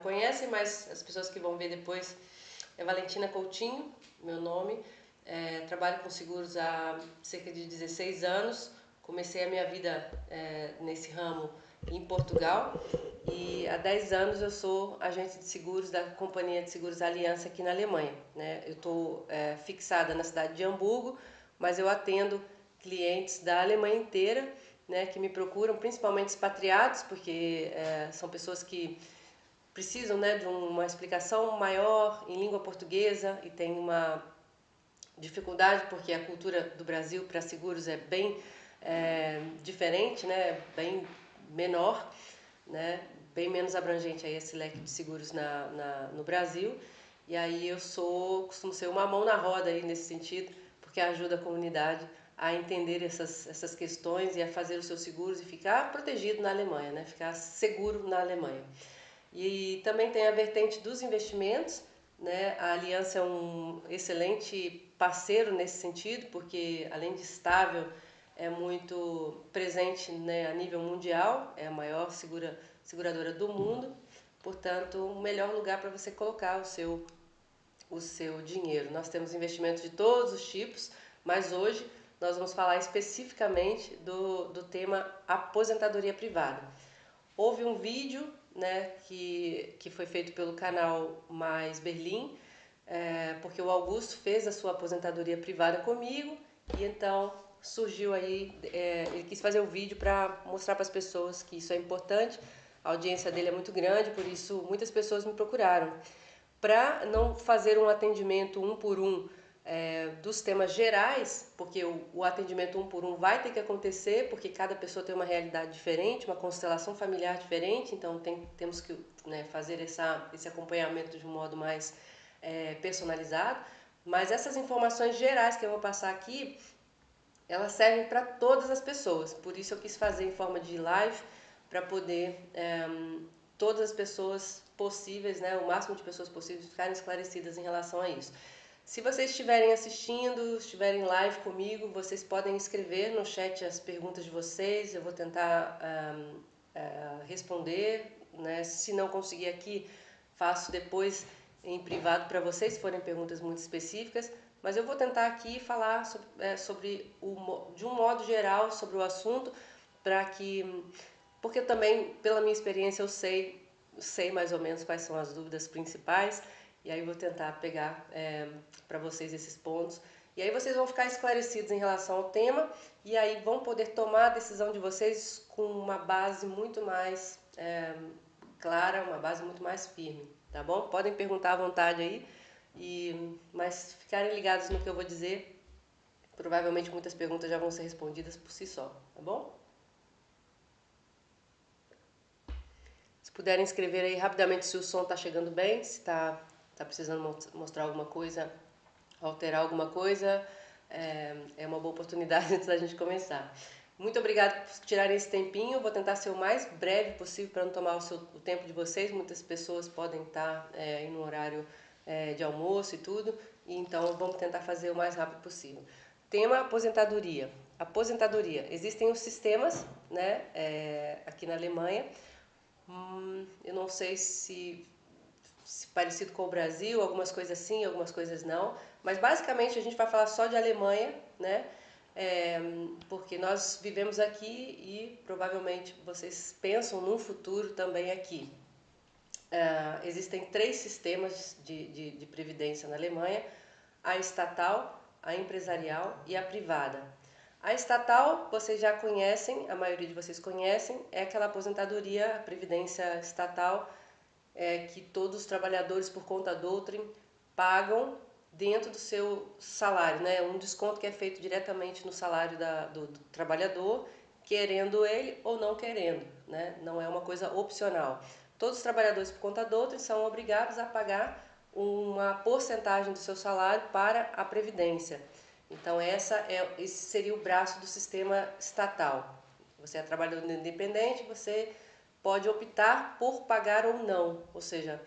Conhecem, mas as pessoas que vão ver depois é Valentina Coutinho, meu nome. Trabalho com seguros há cerca de 16 anos. Comecei a minha vida nesse ramo em Portugal e há 10 anos eu sou agente de seguros da Companhia de Seguros Aliança aqui na Alemanha, né? Eu estou fixada na cidade de Hamburgo, mas eu atendo clientes da Alemanha inteira, né, que me procuram, principalmente expatriados, porque são pessoas que precisam, né, de uma explicação maior em língua portuguesa e tem uma dificuldade porque a cultura do Brasil para seguros é bem diferente, né, bem menor, né, bem menos abrangente aí esse leque de seguros no Brasil. E aí costumo ser uma mão na roda aí nesse sentido, porque ajuda a comunidade a entender essas questões e a fazer os seus seguros e ficar protegido na Alemanha, né, ficar seguro na Alemanha. E também tem a vertente dos investimentos, né? A Aliança é um excelente parceiro nesse sentido, porque além de estável, é muito presente, né, a nível mundial, é a maior seguradora do mundo, portanto, o melhor lugar para você colocar o seu dinheiro. Nós temos investimentos de todos os tipos, mas hoje nós vamos falar especificamente do tema aposentadoria privada. Houve um vídeo, né, que foi feito pelo canal Mais Berlim, porque o Augusto fez a sua aposentadoria privada comigo e então surgiu aí, ele quis fazer o vídeo para mostrar para as pessoas que isso é importante. A audiência dele é muito grande, por isso muitas pessoas me procuraram. Para não fazer um atendimento um por um dos temas gerais, porque o atendimento um por um vai ter que acontecer, porque cada pessoa tem uma realidade diferente, uma constelação familiar diferente, então temos que, né, fazer esse acompanhamento de um modo mais personalizado. Mas essas informações gerais que eu vou passar aqui, elas servem para todas as pessoas, por isso eu quis fazer em forma de live, para poder todas as pessoas possíveis, né, o máximo de pessoas possíveis ficarem esclarecidas em relação a isso. Se vocês estiverem assistindo, estiverem live comigo, vocês podem escrever no chat as perguntas de vocês, eu vou tentar responder, né? Se não conseguir aqui, faço depois em privado para vocês, se forem perguntas muito específicas, mas eu vou tentar aqui falar de um modo geral sobre o assunto, porque também, pela minha experiência, eu sei mais ou menos quais são as dúvidas principais, e aí vou tentar pegar para vocês esses pontos. E aí vocês vão ficar esclarecidos em relação ao tema, e aí vão poder tomar a decisão de vocês com uma base muito mais clara, uma base muito mais firme, tá bom? Podem perguntar à vontade aí, mas ficarem ligados no que eu vou dizer, provavelmente muitas perguntas já vão ser respondidas por si só, tá bom? Se puderem escrever aí rapidamente se o som está chegando bem, se está precisando mostrar alguma coisa, alterar alguma coisa, é uma boa oportunidade antes da gente começar. Muito obrigada por tirarem esse tempinho, vou tentar ser o mais breve possível para não tomar o tempo de vocês, muitas pessoas podem estar em um horário de almoço e tudo, e então vamos tentar fazer o mais rápido possível. Tema aposentadoria. Aposentadoria. Existem os sistemas, né, aqui na Alemanha. Eu não sei se parecido com o Brasil, algumas coisas sim, algumas coisas não, mas basicamente a gente vai falar só de Alemanha, né? Porque nós vivemos aqui e provavelmente vocês pensam num futuro também aqui. Existem 3 sistemas de previdência na Alemanha: a estatal, a empresarial e a privada. A estatal, vocês já conhecem, a maioria de vocês conhecem, é aquela aposentadoria, a previdência estatal, que todos os trabalhadores por conta de outrem pagam dentro do seu salário, né? Um desconto que é feito diretamente no salário do trabalhador, querendo ele ou não querendo, né? Não é uma coisa opcional. Todos os trabalhadores por conta de outrem são obrigados a pagar uma porcentagem do seu salário para a previdência. Então esse seria o braço do sistema estatal. Você é trabalhador independente, você pode optar por pagar ou não, ou seja,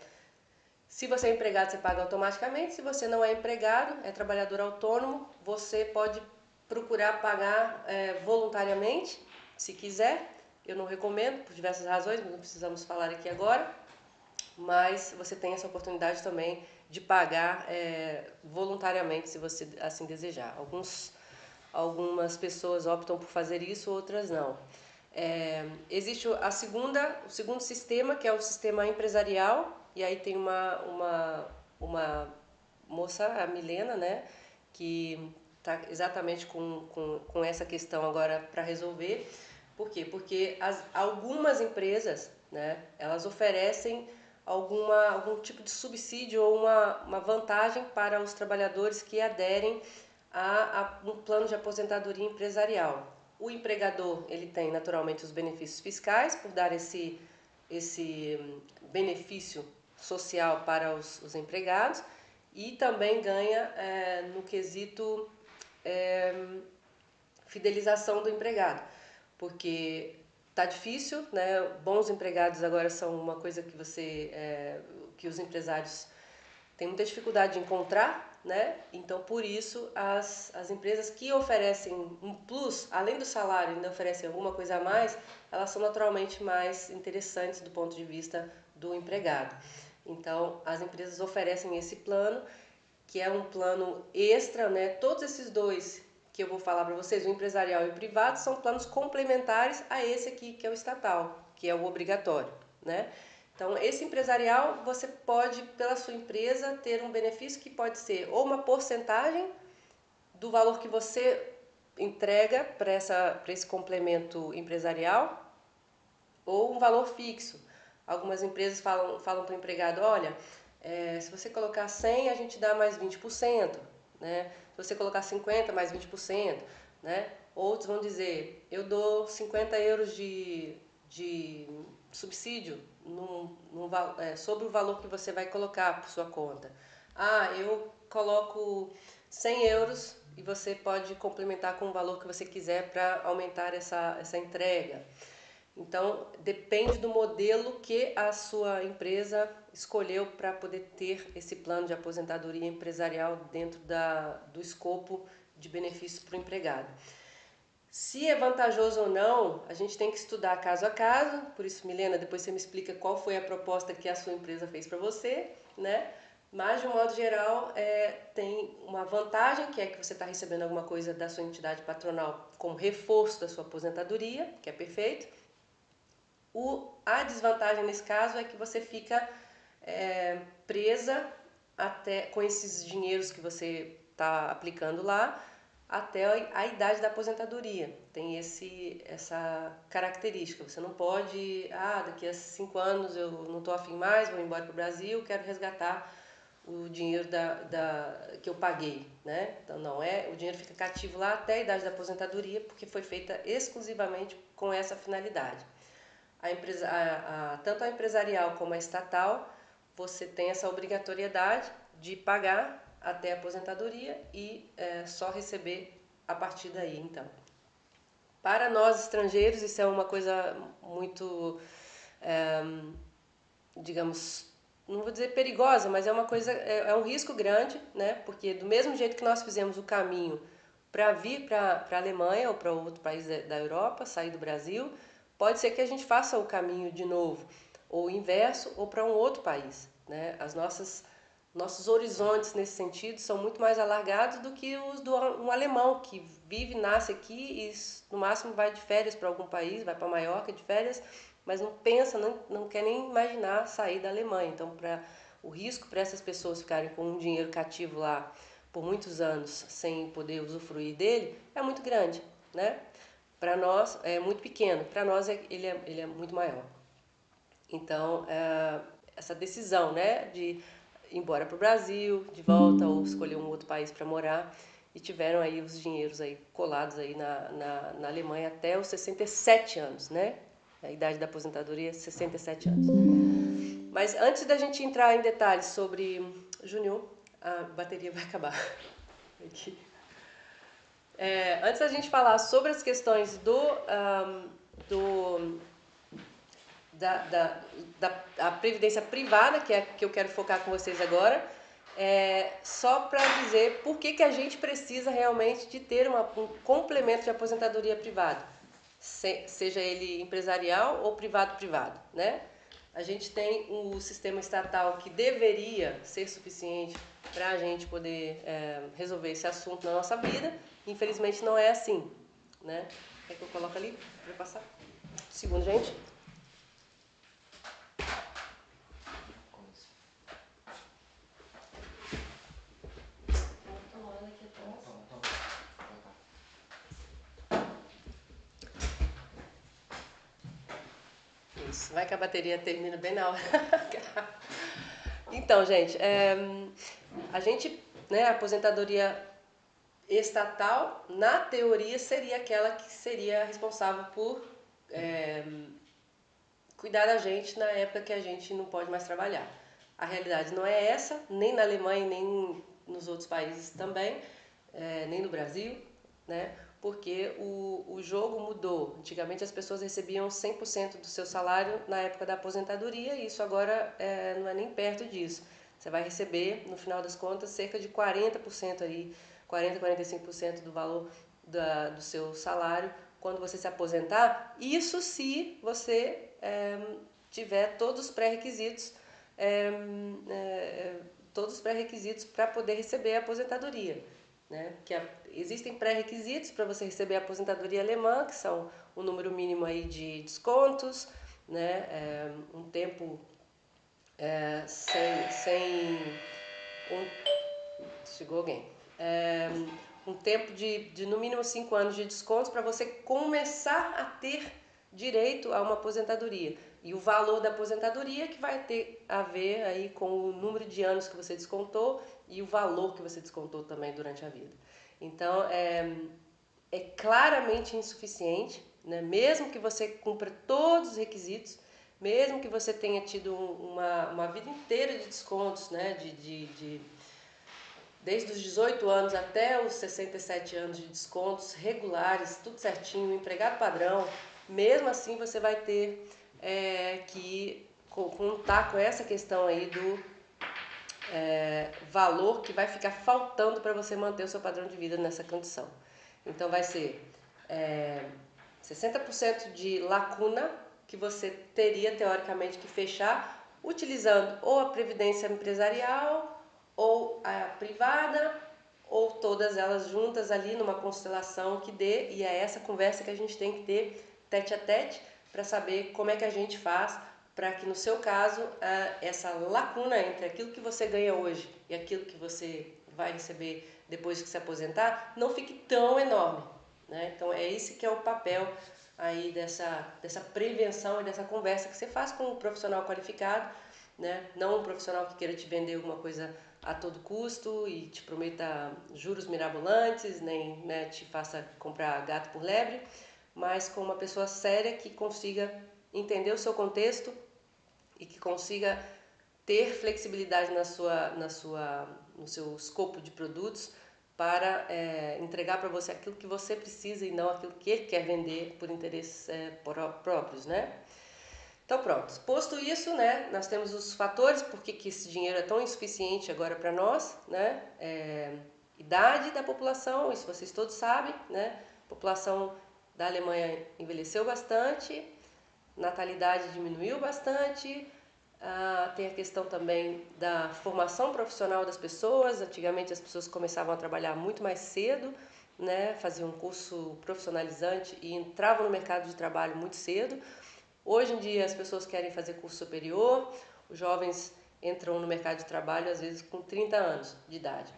se você é empregado, você paga automaticamente. Se você não é empregado, é trabalhador autônomo, você pode procurar pagar voluntariamente, se quiser. Eu não recomendo, por diversas razões, não precisamos falar aqui agora. mas você tem essa oportunidade também de pagar voluntariamente, se você assim desejar. Algumas pessoas optam por fazer isso, outras não. Existe o segundo sistema, que é o sistema empresarial, e aí tem uma moça, a Milena, né, que está exatamente com essa questão agora para resolver. Por quê? Porque algumas empresas, né, elas oferecem algum tipo de subsídio ou uma vantagem para os trabalhadores que aderem a um plano de aposentadoria empresarial. O empregador, ele tem naturalmente os benefícios fiscais por dar esse benefício social para os empregados, e também ganha no quesito fidelização do empregado, porque tá difícil, né? Bons empregados agora são uma coisa que os empresários têm muita dificuldade de encontrar, né? Então, por isso, as empresas que oferecem um plus, além do salário, ainda oferecem alguma coisa a mais, elas são naturalmente mais interessantes do ponto de vista do empregado. Então, as empresas oferecem esse plano, que é um plano extra, né? Todos esses dois que eu vou falar para vocês, o empresarial e o privado, são planos complementares a esse aqui, que é o estatal, que é o obrigatório, né? Então, esse empresarial, você pode, pela sua empresa, ter um benefício que pode ser ou uma porcentagem do valor que você entrega para esse complemento empresarial, ou um valor fixo. Algumas empresas falam para o empregado, olha, se você colocar 100, a gente dá mais 20%, né? Se você colocar 50, mais 20%, né? Outros vão dizer, eu dou 50 euros de subsídio sobre o valor que você vai colocar por sua conta. Ah, eu coloco 100 euros e você pode complementar com o valor que você quiser para aumentar essa entrega. Então, depende do modelo que a sua empresa escolheu para poder ter esse plano de aposentadoria empresarial dentro do escopo de benefícios para o empregado. Se é vantajoso ou não, a gente tem que estudar caso a caso. Por isso, Milena, depois você me explica qual foi a proposta que a sua empresa fez para você, né? Mas, de um modo geral, tem uma vantagem, que é que você está recebendo alguma coisa da sua entidade patronal como reforço da sua aposentadoria, que é perfeito. A desvantagem nesse caso é que você fica presa com esses dinheiros que você está aplicando lá até a idade da aposentadoria. Tem essa característica. Você não pode, daqui a 5 anos eu não estou afim mais, vou embora para o Brasil, quero resgatar o dinheiro que eu paguei, né? Então o dinheiro fica cativo lá até a idade da aposentadoria, porque foi feita exclusivamente com essa finalidade. Tanto a empresarial como a estatal, você tem essa obrigatoriedade de pagar até a aposentadoria e só receber a partir daí, então. Para nós estrangeiros, isso é uma coisa muito, digamos, não vou dizer perigosa, mas é um risco grande, né? Porque do mesmo jeito que nós fizemos o caminho para vir para a Alemanha ou para outro país da Europa, sair do Brasil, pode ser que a gente faça o caminho de novo, ou o inverso, ou para um outro país, né? Nossos horizontes nesse sentido são muito mais alargados do que os um alemão que vive, nasce aqui e no máximo vai de férias para algum país, vai para Maiorca de férias, mas não pensa, não quer nem imaginar sair da Alemanha. Então, o risco para essas pessoas ficarem com um dinheiro cativo lá por muitos anos sem poder usufruir dele é muito grande, né? Para nós é muito pequeno, para nós ele é muito maior. Então, essa decisão, né, de ir embora para o Brasil, de volta, ou escolher um outro país para morar, e tiveram aí os dinheiros aí colados aí na Alemanha até os 67 anos, né? A idade da aposentadoria é 67 anos. Mas antes da gente entrar em detalhes sobre Júnior, a bateria vai acabar. Aqui. Antes da gente falar sobre as questões da previdência privada, que é que eu quero focar com vocês agora, só para dizer por que a gente precisa realmente de ter um complemento de aposentadoria privado, seja ele empresarial ou privado-privado, né? a gente tem o sistema estatal que deveria ser suficiente para a gente poder resolver esse assunto na nossa vida. Infelizmente não é assim, né? Quer que eu coloque ali para passar? Segundo, gente. Isso, vai que a bateria termina bem na hora. Então, gente, a gente, né, a aposentadoria estatal, na teoria, seria aquela que seria responsável por cuidar da gente na época que a gente não pode mais trabalhar. A realidade não é essa, nem na Alemanha, nem nos outros países também, nem no Brasil, né? Porque o jogo mudou. Antigamente as pessoas recebiam 100% do seu salário na época da aposentadoria e isso agora não é nem perto disso. Você vai receber, no final das contas, cerca de 40% aí, 40, 45% do valor do seu salário quando você se aposentar. Isso se você tiver todos os pré-requisitos para poder receber a aposentadoria, né? Existem pré-requisitos para você receber a aposentadoria alemã, que são o número mínimo aí de descontos, né? Um tempo chegou alguém. Um tempo de no mínimo 5 anos de descontos para você começar a ter direito a uma aposentadoria. E o valor da aposentadoria que vai ter a ver aí com o número de anos que você descontou e o valor que você descontou também durante a vida. Então, é claramente insuficiente, né? Mesmo que você cumpra todos os requisitos, mesmo que você tenha tido uma vida inteira de descontos, né? Desde os 18 anos até os 67 anos de descontos regulares, tudo certinho, empregado padrão, mesmo assim você vai ter que contar com essa questão aí do valor que vai ficar faltando para você manter o seu padrão de vida nessa condição. Então vai ser 60% de lacuna que você teria teoricamente que fechar utilizando ou a previdência empresarial ou a privada, ou todas elas juntas ali numa constelação que dê, e é essa conversa que a gente tem que ter tete a tete para saber como é que a gente faz para que no seu caso essa lacuna entre aquilo que você ganha hoje e aquilo que você vai receber depois que se aposentar não fique tão enorme, né? Então é esse que é o papel aí dessa prevenção e dessa conversa que você faz com um profissional qualificado, né? Não um profissional que queira te vender alguma coisa a todo custo e te prometa juros mirabolantes, nem, né, te faça comprar gato por lebre, mas com uma pessoa séria que consiga entender o seu contexto e que consiga ter flexibilidade no seu escopo de produtos para entregar para você aquilo que você precisa e não aquilo que ele quer vender por interesses próprios, né? Então pronto, posto isso, né, nós temos os fatores porque que esse dinheiro é tão insuficiente agora para nós, né? Idade da população, isso vocês todos sabem, né? A população da Alemanha envelheceu bastante, natalidade diminuiu bastante, tem a questão também da formação profissional das pessoas. Antigamente as pessoas começavam a trabalhar muito mais cedo, né? Faziam um curso profissionalizante e entravam no mercado de trabalho muito cedo. Hoje em dia as pessoas querem fazer curso superior, os jovens entram no mercado de trabalho às vezes com 30 anos de idade.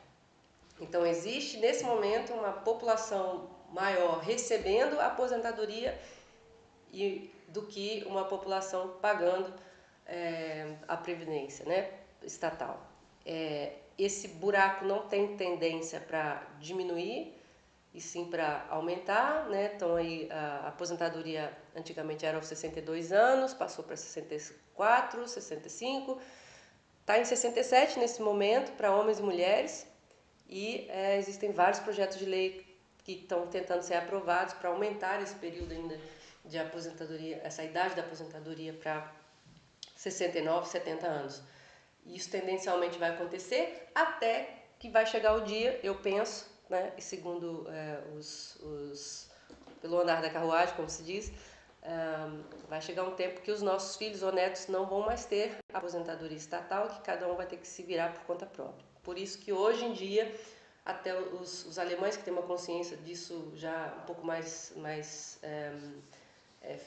Então existe nesse momento uma população maior recebendo a aposentadoria do que uma população pagando a previdência, né, estatal. Esse buraco não tem tendência para diminuir, e sim para aumentar, né? Então aí a aposentadoria antigamente era aos 62 anos, passou para 64, 65, está em 67 nesse momento para homens e mulheres e existem vários projetos de lei que estão tentando ser aprovados para aumentar esse período ainda de aposentadoria, essa idade da aposentadoria para 69, 70 anos. Isso tendencialmente vai acontecer até que vai chegar o dia, eu penso, né, e segundo pelo andar da carruagem, como se diz, vai chegar um tempo que os nossos filhos ou netos não vão mais ter aposentadoria estatal, que cada um vai ter que se virar por conta própria. Por isso que hoje em dia, até os alemães que têm uma consciência disso já um pouco mais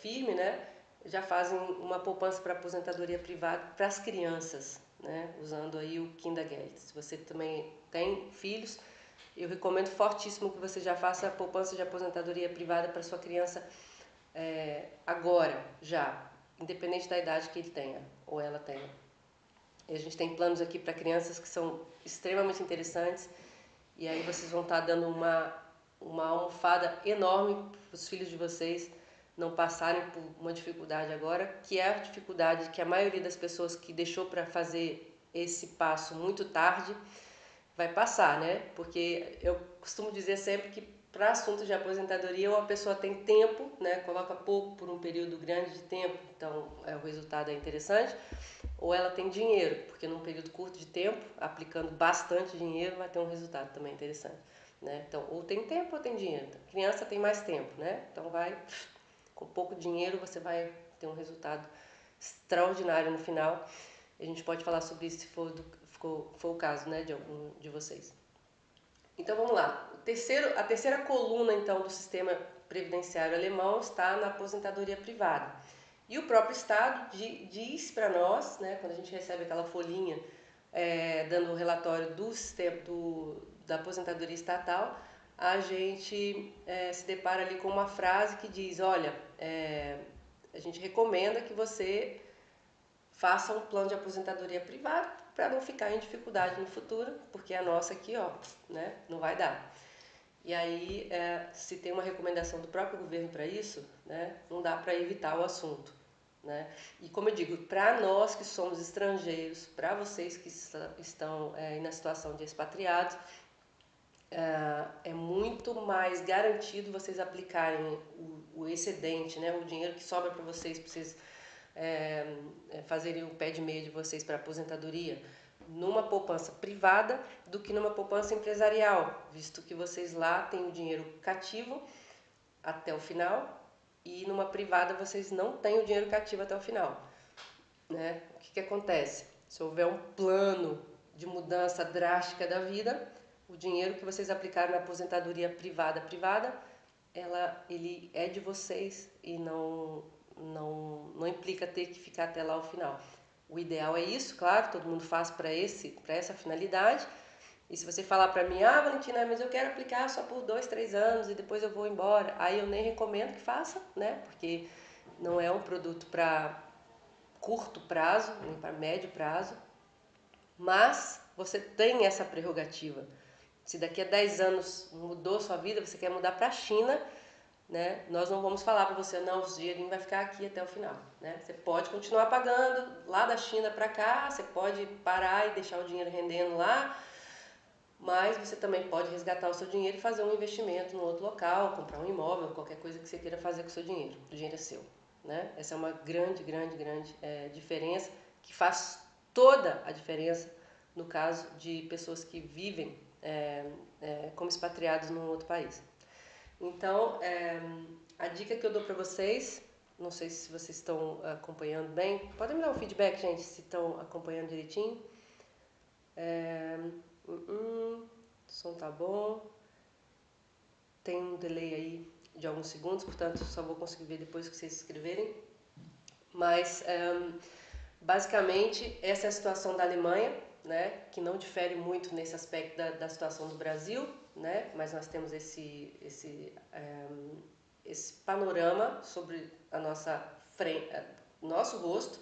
firme, né, já fazem uma poupança para aposentadoria privada para as crianças, né, usando aí o Kindergeld. Se você também tem filhos, eu recomendo fortíssimo que você já faça a poupança de aposentadoria privada para sua criança agora, já, independente da idade que ele tenha ou ela tenha. E a gente tem planos aqui para crianças que são extremamente interessantes, e aí vocês vão estar dando uma almofada enorme para os filhos de vocês não passarem por uma dificuldade agora, que é a dificuldade que a maioria das pessoas que deixou para fazer esse passo muito tarde vai passar, né? Porque eu costumo dizer sempre que para assuntos de aposentadoria, ou a pessoa tem tempo, né? Coloca pouco por um período grande de tempo, então o resultado é interessante, ou ela tem dinheiro, porque num período curto de tempo, aplicando bastante dinheiro, vai ter um resultado também interessante, né? Então, ou tem tempo ou tem dinheiro. Então, criança tem mais tempo, né? Então com pouco dinheiro você vai ter um resultado extraordinário no final. A gente pode falar sobre isso se for o caso, né, de algum de vocês. Então vamos lá. A terceira coluna então do sistema previdenciário alemão está na aposentadoria privada. E o próprio Estado diz para nós, né, quando a gente recebe aquela folhinha dando o relatório da aposentadoria estatal, a gente se depara ali com uma frase que diz, olha, a gente recomenda que você faça um plano de aposentadoria privado para não ficar em dificuldade no futuro, porque a nossa aqui, ó, né, não vai dar. E aí, se tem uma recomendação do próprio governo para isso, né, não dá para evitar o assunto, né? E como eu digo, para nós que somos estrangeiros, para vocês que estão na situação de expatriados, é muito mais garantido vocês aplicarem o excedente, né, o dinheiro que sobra para vocês fazerem o pé de meia de vocês para aposentadoria numa poupança privada do que numa poupança empresarial, visto que vocês lá têm o dinheiro cativo até o final e numa privada vocês não têm o dinheiro cativo até o final, né? O que acontece? Se houver um plano de mudança drástica da vida, o dinheiro que vocês aplicaram na aposentadoria privada, ele é de vocês e não implica ter que ficar até lá ao final. O ideal é isso, claro, todo mundo faz para essa finalidade. E se você falar para mim, Valentina, mas eu quero aplicar só por 2, 3 anos e depois eu vou embora, aí eu nem recomendo que faça, né? Porque não é um produto para curto prazo, nem para médio prazo, mas você tem essa prerrogativa. Se daqui a 10 anos mudou sua vida, você quer mudar para a China, né? Nós não vamos falar para você, não, o dinheirinho vai ficar aqui até o final, né? Você pode continuar pagando lá da China para cá, você pode parar e deixar o dinheiro rendendo lá, mas você também pode resgatar o seu dinheiro e fazer um investimento em outro local, comprar um imóvel, qualquer coisa que você queira fazer com o seu dinheiro. O dinheiro é seu, né? Essa é uma grande diferença que faz toda a diferença no caso de pessoas que vivem como expatriados num outro país. Então, a dica que eu dou para vocês, não sei se vocês estão acompanhando bem, podem me dar um feedback, gente, se estão acompanhando direitinho. O som tá bom. Tem um delay aí de alguns segundos, portanto só vou conseguir ver depois que vocês escreverem. Mas, basicamente, essa é a situação da Alemanha, né, que não difere muito nesse aspecto da situação do Brasil, né, mas nós temos esse panorama sobre a nossa nosso rosto,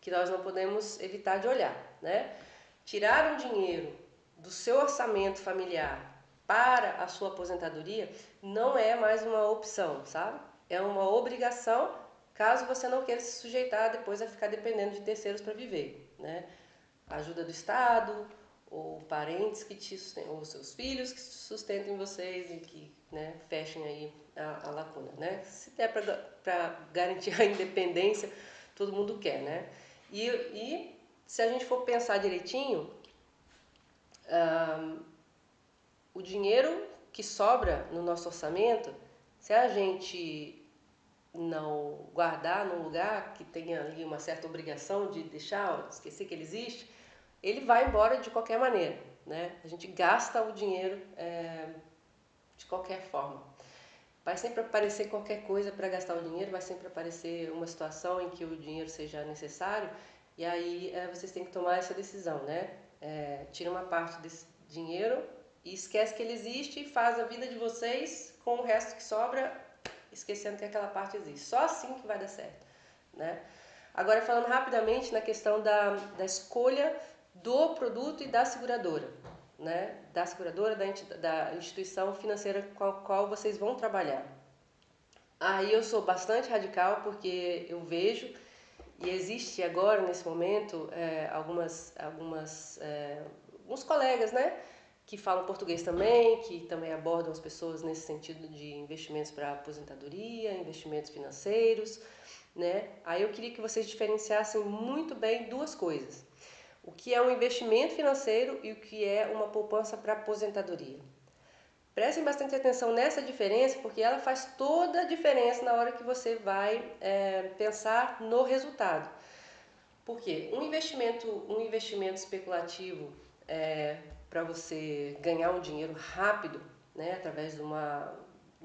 que nós não podemos evitar de olhar, né? Tirar um dinheiro do seu orçamento familiar para a sua aposentadoria não é mais uma opção, sabe? É uma obrigação, caso você não queira se sujeitar depois a ficar dependendo de terceiros para viver, né? A ajuda do Estado, ou parentes que te sustentem, ou seus filhos que sustentem vocês e que, né, fechem aí a lacuna, né? Se der para garantir a independência, todo mundo quer, né? E se a gente for pensar direitinho, o dinheiro que sobra no nosso orçamento, se a gente não guardar num lugar que tenha ali uma certa obrigação de deixar, esquecer que ele existe, ele vai embora de qualquer maneira, né? A gente gasta o dinheiro de qualquer forma. Vai sempre aparecer qualquer coisa para gastar o dinheiro, vai sempre aparecer uma situação em que o dinheiro seja necessário, e aí vocês têm que tomar essa decisão, né? Tira uma parte desse dinheiro e esquece que ele existe e faz a vida de vocês com o resto que sobra, esquecendo que aquela parte existe. Só assim que vai dar certo, né? Agora, falando rapidamente na questão da escolha do produto e da seguradora, né? Da seguradora, da instituição financeira com a qual vocês vão trabalhar. Aí eu sou bastante radical porque eu vejo, e existe agora, nesse momento, alguns colegas, né? Que falam português também, que também abordam as pessoas nesse sentido de investimentos para aposentadoria, investimentos financeiros, né? Aí eu queria que vocês diferenciassem muito bem duas coisas. O que é um investimento financeiro e o que é uma poupança para aposentadoria. Prestem bastante atenção nessa diferença, porque ela faz toda a diferença na hora que você vai pensar no resultado. Por quê? Um investimento especulativo para você ganhar um dinheiro rápido, né, através de uma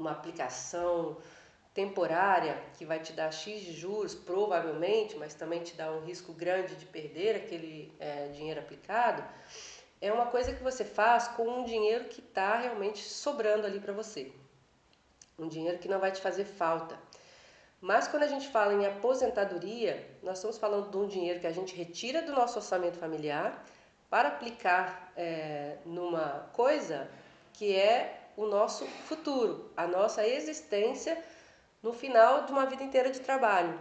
aplicação temporária que vai te dar X de juros, provavelmente, mas também te dá um risco grande de perder aquele dinheiro aplicado, é uma coisa que você faz com um dinheiro que está realmente sobrando ali para você. Um dinheiro que não vai te fazer falta. Mas quando a gente fala em aposentadoria, nós estamos falando de um dinheiro que a gente retira do nosso orçamento familiar para aplicar numa coisa que é o nosso futuro, a nossa existência no final de uma vida inteira de trabalho.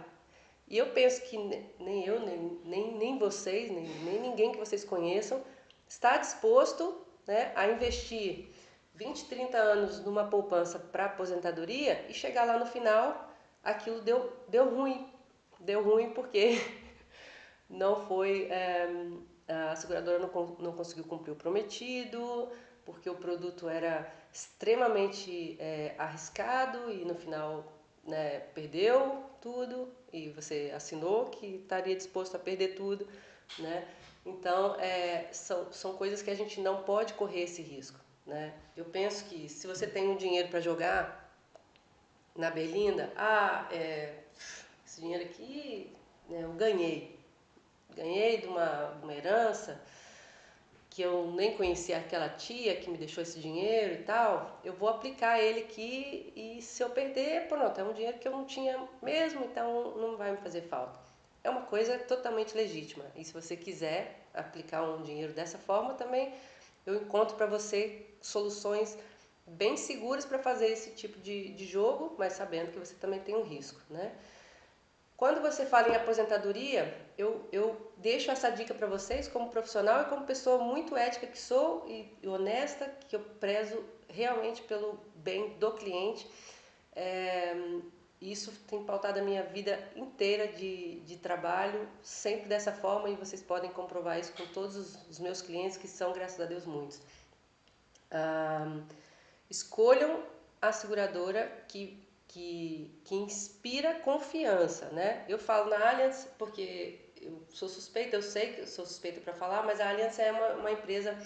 E eu penso que nem eu, nem vocês, nem ninguém que vocês conheçam está disposto, né, a investir 20, 30 anos numa poupança para aposentadoria e chegar lá no final, aquilo deu ruim. Deu ruim porque não foi, a seguradora não conseguiu cumprir o prometido, porque o produto era extremamente arriscado e no final, né, perdeu tudo e você assinou que estaria disposto a perder tudo, né? Então, são coisas que a gente não pode correr esse risco, né? Eu penso que se você tem um dinheiro para jogar na berlinda, esse dinheiro aqui, né, eu ganhei de uma herança, que eu nem conhecia aquela tia que me deixou esse dinheiro e tal, eu vou aplicar ele aqui e se eu perder, pronto, é um dinheiro que eu não tinha mesmo, então não vai me fazer falta. É uma coisa totalmente legítima e se você quiser aplicar um dinheiro dessa forma também, eu encontro para você soluções bem seguras para fazer esse tipo de jogo, mas sabendo que você também tem um risco, né? Quando você fala em aposentadoria, eu deixo essa dica para vocês como profissional e como pessoa muito ética que sou e honesta, que eu prezo realmente pelo bem do cliente. Isso tem pautado a minha vida inteira de trabalho, sempre dessa forma, e vocês podem comprovar isso com todos os meus clientes, que são, graças a Deus, muitos. Escolham a seguradora que inspira confiança, né? Eu falo na Allianz porque eu sou suspeita, eu sei que eu sou suspeita para falar, mas a Allianz é uma empresa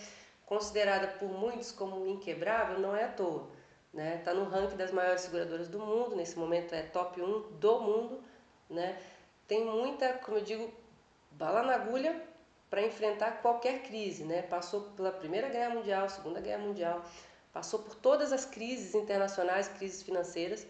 considerada por muitos como inquebrável, não é à toa, né? Tá no ranking das maiores seguradoras do mundo, nesse momento é top 1 do mundo, né? Tem muita, como eu digo, bala na agulha para enfrentar qualquer crise, né? Passou pela Primeira Guerra Mundial, Segunda Guerra Mundial, passou por todas as crises internacionais, crises financeiras,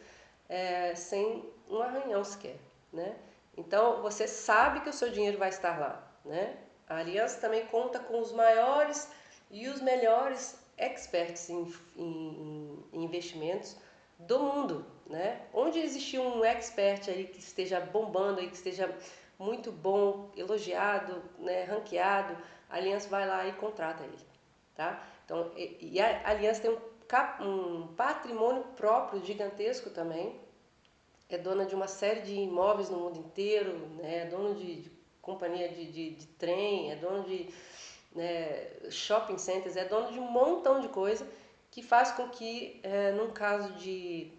sem um arranhão sequer, né? Então, você sabe que o seu dinheiro vai estar lá, né? A Aliança também conta com os maiores e os melhores experts em investimentos do mundo, né? Onde existir um expert aí que esteja bombando, aí, que esteja muito bom, elogiado, né, ranqueado, a Aliança vai lá e contrata ele, tá? Então, e a Aliança tem um patrimônio próprio gigantesco também, é dona de uma série de imóveis no mundo inteiro, né, é dona de companhia de trem, é dona de, né, shopping centers, é dona de um montão de coisa que faz com que, num caso de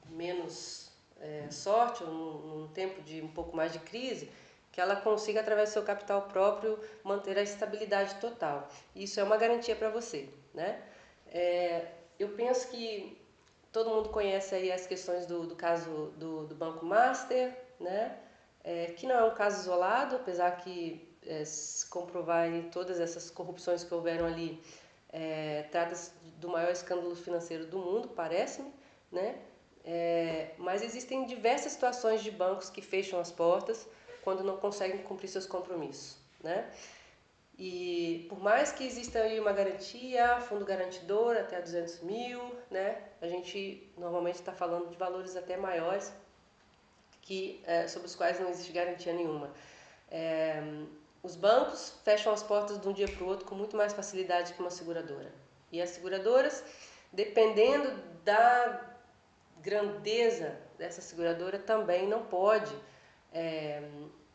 menos sorte, ou num tempo de um pouco mais de crise, que ela consiga, através do seu capital próprio, manter a estabilidade total. Isso é uma garantia para você, né? Eu penso que todo mundo conhece aí as questões do caso do Banco Master, né? Que não é um caso isolado, apesar que se comprovarem todas essas corrupções que houveram ali, trata-se do maior escândalo financeiro do mundo, parece-me, né? Mas existem diversas situações de bancos que fecham as portas quando não conseguem cumprir seus compromissos, né? E por mais que exista aí uma garantia, fundo garantidor até 200 mil, né? A gente normalmente está falando de valores até maiores sobre os quais não existe garantia nenhuma. Os bancos fecham as portas de um dia para o outro com muito mais facilidade que uma seguradora. E as seguradoras, dependendo da grandeza dessa seguradora, também não pode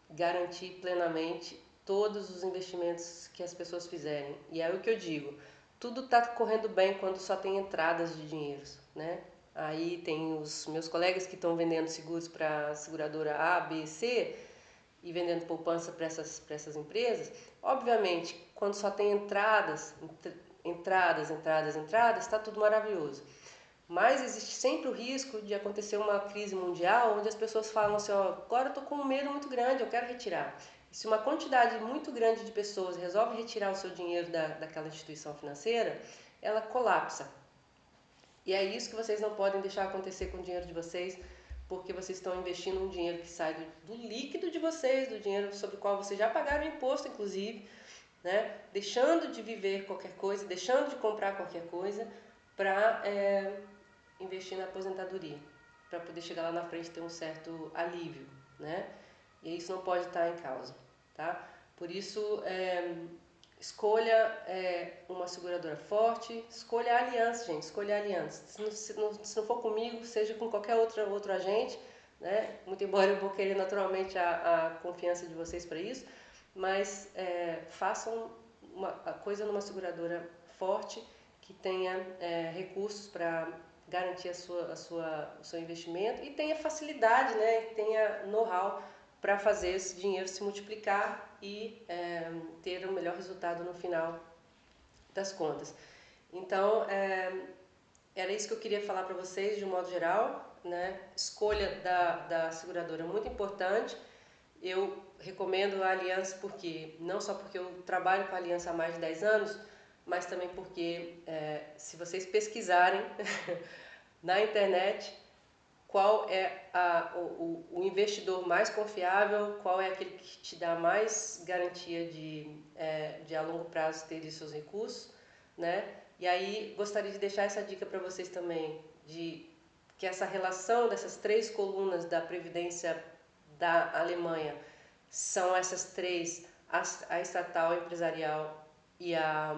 garantir plenamente todos os investimentos que as pessoas fizerem. E é o que eu digo, tudo está correndo bem quando só tem entradas de dinheiros, né? Aí tem os meus colegas que estão vendendo seguros para a seguradora A, B, C e vendendo poupança para essas empresas. Obviamente, quando só tem entradas, está tudo maravilhoso. Mas existe sempre o risco de acontecer uma crise mundial onde as pessoas falam assim, ó, agora eu estou com um medo muito grande, eu quero retirar. E se uma quantidade muito grande de pessoas resolve retirar o seu dinheiro daquela instituição financeira, ela colapsa. E é isso que vocês não podem deixar acontecer com o dinheiro de vocês, porque vocês estão investindo um dinheiro que sai do líquido de vocês, do dinheiro sobre o qual vocês já pagaram imposto, inclusive, né? Deixando de viver qualquer coisa, deixando de comprar qualquer coisa para investir na aposentadoria, para poder chegar lá na frente e ter um certo alívio, né? E isso não pode estar em causa, tá? Por isso, escolha uma seguradora forte, escolha a aliança, gente, escolha a aliança. Se não for comigo, seja com qualquer outro agente, né? Muito embora eu vou querer naturalmente a confiança de vocês para isso, mas façam a coisa numa seguradora forte, que tenha recursos para garantir o seu investimento e tenha facilidade, né? Tenha know-how para fazer esse dinheiro se multiplicar e ter o melhor resultado no final das contas. Então, era isso que eu queria falar para vocês de um modo geral, né? Escolha da seguradora é muito importante. Eu recomendo a Aliança não só porque eu trabalho com a Aliança há mais de 10 anos, mas também porque se vocês pesquisarem na internet qual é o investidor mais confiável, qual é aquele que te dá mais garantia de a longo prazo ter seus recursos, né? E aí gostaria de deixar essa dica para vocês também, de que essa relação dessas 3 colunas da Previdência da Alemanha são essas 3, a estatal, a empresarial e a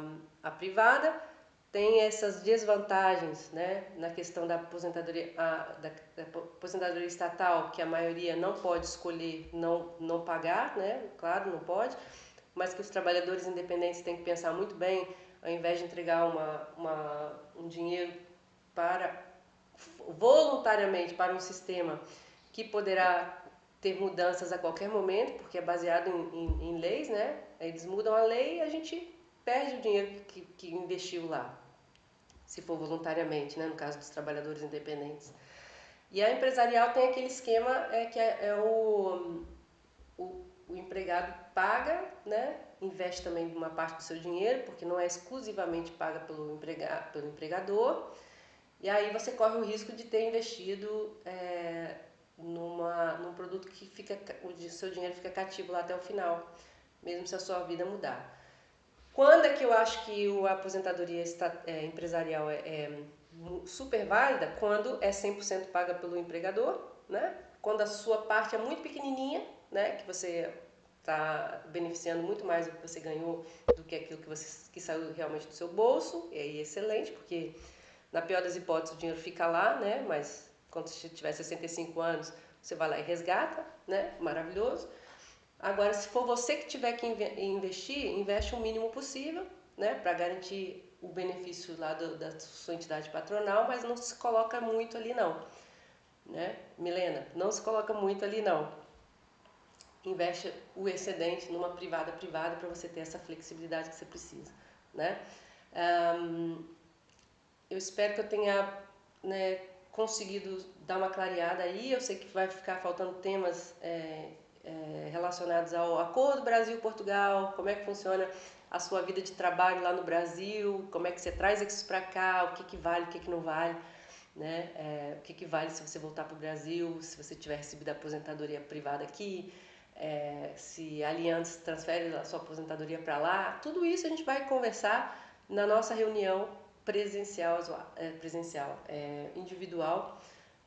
privada. Tem essas desvantagens, né, na questão da aposentadoria, da aposentadoria estatal, que a maioria não pode escolher não pagar, né, claro, não pode, mas que os trabalhadores independentes têm que pensar muito bem, ao invés de entregar um dinheiro voluntariamente para um sistema que poderá ter mudanças a qualquer momento, porque é baseado em leis, né? Eles mudam a lei e a gente perde o dinheiro que investiu lá, se for voluntariamente, né? No caso dos trabalhadores independentes. E a empresarial tem aquele esquema que o empregado paga, né? Investe também uma parte do seu dinheiro, porque não é exclusivamente paga pelo empregador. E aí você corre o risco de ter investido num produto que o seu dinheiro fica cativo lá até o final, mesmo se a sua vida mudar. Quando é que eu acho que a aposentadoria empresarial é super válida? Quando é 100% paga pelo empregador, né? Quando a sua parte é muito pequenininha, né? Que você está beneficiando muito mais do que você ganhou do que aquilo que saiu realmente do seu bolso. E aí excelente, porque na pior das hipóteses o dinheiro fica lá, né? Mas quando você tiver 65 anos, você vai lá e resgata, né? Maravilhoso. Agora, se for você que tiver que investir, investe o mínimo possível, né? Para garantir o benefício lá da sua entidade patronal, mas não se coloca muito ali não. né? Milena, não se coloca muito ali não. Investe o excedente numa privada para você ter essa flexibilidade que você precisa, né? Eu espero que eu tenha, né, conseguido dar uma clareada aí. Eu sei que vai ficar faltando temas relacionados ao acordo Brasil-Portugal, como é que funciona a sua vida de trabalho lá no Brasil, como é que você traz isso para cá, o que vale, o que não vale, né? O que vale se você voltar para o Brasil, se você tiver recebido a aposentadoria privada aqui, se a Allianz transfere a sua aposentadoria para lá. Tudo isso a gente vai conversar na nossa reunião presencial, individual,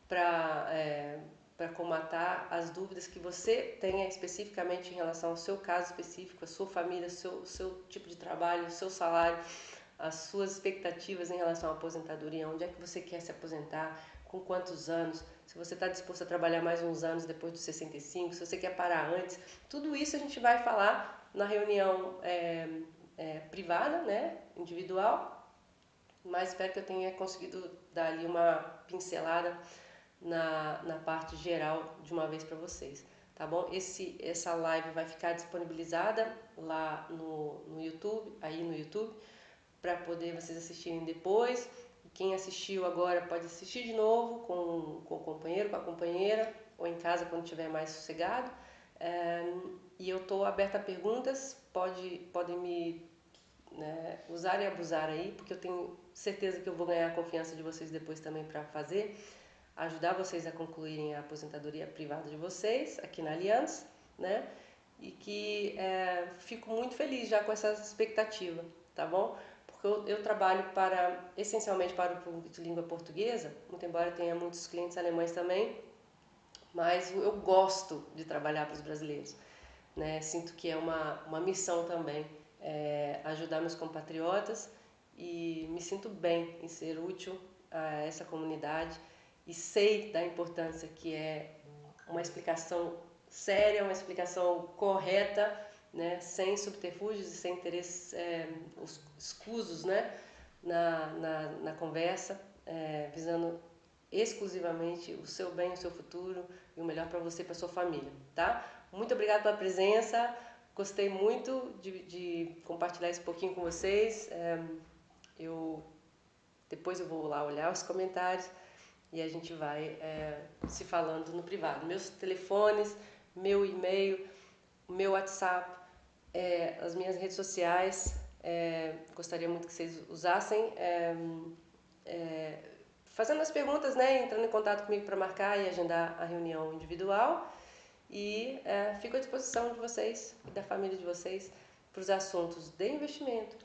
para comatar as dúvidas que você tenha especificamente em relação ao seu caso específico, a sua família, seu tipo de trabalho, o seu salário, as suas expectativas em relação à aposentadoria, onde é que você quer se aposentar, com quantos anos, se você está disposto a trabalhar mais uns anos depois dos 65, se você quer parar antes. Tudo isso a gente vai falar na reunião privada, né, individual, mas espero que eu tenha conseguido dar ali uma pincelada na parte geral de uma vez para vocês, tá bom? Essa live vai ficar disponibilizada lá no YouTube, para poder vocês assistirem depois. Quem assistiu agora pode assistir de novo com o companheiro, com a companheira, ou em casa quando estiver mais sossegado. E eu estou aberta a perguntas, podem me, né, usar e abusar aí, porque eu tenho certeza que eu vou ganhar a confiança de vocês depois também para ajudar vocês a concluírem a aposentadoria privada de vocês aqui na Allianz, né? E que fico muito feliz já com essa expectativa, tá bom? Porque eu trabalho essencialmente para o público de língua portuguesa, muito embora tenha muitos clientes alemães também, mas eu gosto de trabalhar para os brasileiros, né? Sinto que é uma missão também, ajudar meus compatriotas, e me sinto bem em ser útil a essa comunidade, e sei da importância que é uma explicação séria, uma explicação correta, né, sem subterfúgios e sem interesses escusos, né, na conversa, visando exclusivamente o seu bem, o seu futuro e o melhor para você e para sua família, tá? Muito obrigada pela presença, gostei muito de compartilhar esse pouquinho com vocês. Depois eu vou lá olhar os comentários e a gente vai se falando no privado. Meus telefones, meu e-mail, meu WhatsApp, as minhas redes sociais, gostaria muito que vocês usassem, fazendo as perguntas, né, entrando em contato comigo para marcar e agendar a reunião individual. E fico à disposição de vocês e da família de vocês para os assuntos de investimento,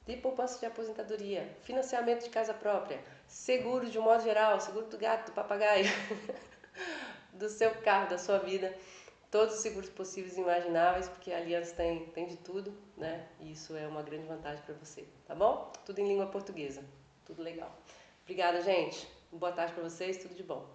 de poupança de aposentadoria, financiamento de casa própria, seguro de um modo geral, seguro do gato, do papagaio, do seu carro, da sua vida, todos os seguros possíveis e imagináveis, porque a Allianz tem de tudo, né? E isso é uma grande vantagem para você, tá bom? Tudo em língua portuguesa, tudo legal. Obrigada, gente. Boa tarde para vocês, tudo de bom.